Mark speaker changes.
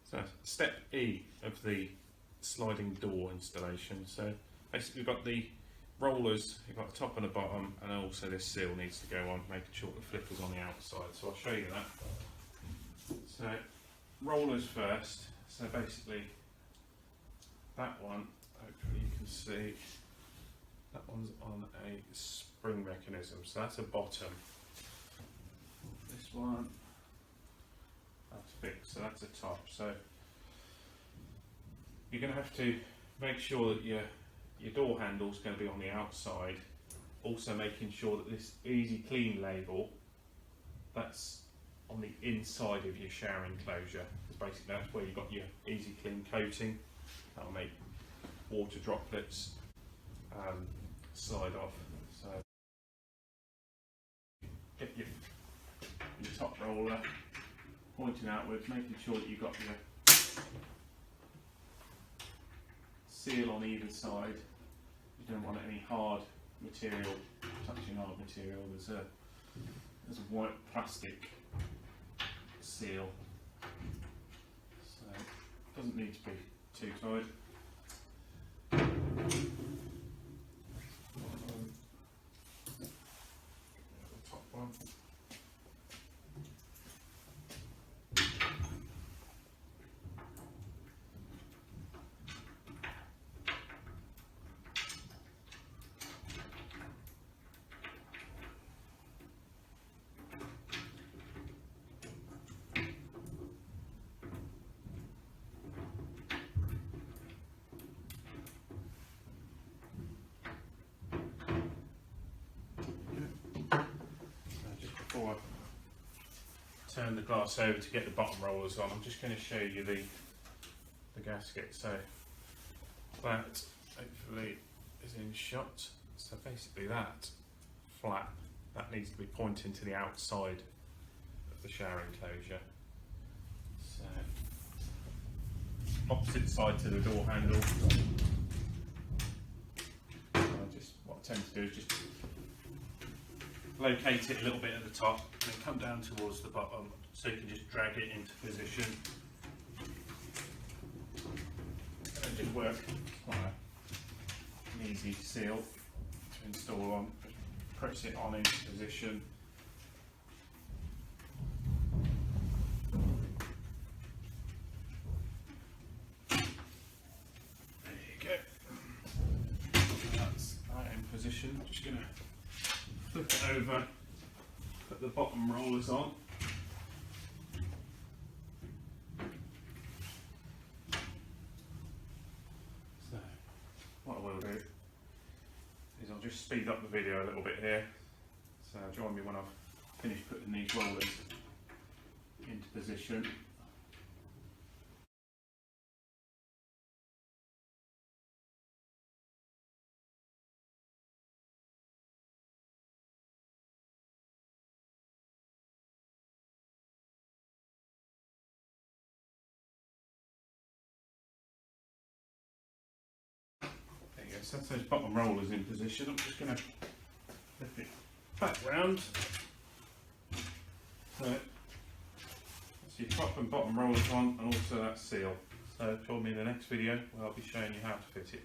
Speaker 1: So step E of the sliding door installation. So basically we've got the rollers, you've got the top and the bottom, and also this seal needs to go on, making sure the flipper's on the outside. So I'll show you that. So rollers first. So basically that one, hopefully you can see, that one's on a spring mechanism. So that's a bottom. This one, that's fixed, so that's a top. So you're going to have to make sure that your door handle is going to be on the outside. Also making sure that this Easy Clean label, that's on the inside of your shower enclosure, because basically that's where you've got your Easy Clean coating. That'll make water droplets slide off. So get your top roller pointing outwards, making sure that you've got your seal on either side. You don't want any hard material touching hard material. There's a white plastic seal, so it doesn't need to be too tight. The top one. Before I turn the glass over to get the bottom rollers on, I'm just going to show you the gasket. So that hopefully is in shot. So basically that flap, that needs to be pointing to the outside of the shower enclosure. So opposite side to the door handle. What I tend to do is just locate it a little bit at the top and then come down towards the bottom, so you can just drag it into position and just work quite an easy seal to install on. Just press it on into position. There you go. That's that in position. Just going to flip it over, put the bottom rollers on. So what I will do is I'll just speed up the video a little bit here. So join me when I've finished putting these rollers into position. So that's those bottom rollers in position. I'm just going to lift it back round. So that's your top and bottom rollers on, and also that seal. So join me in the next video where I'll be showing you how to fit it.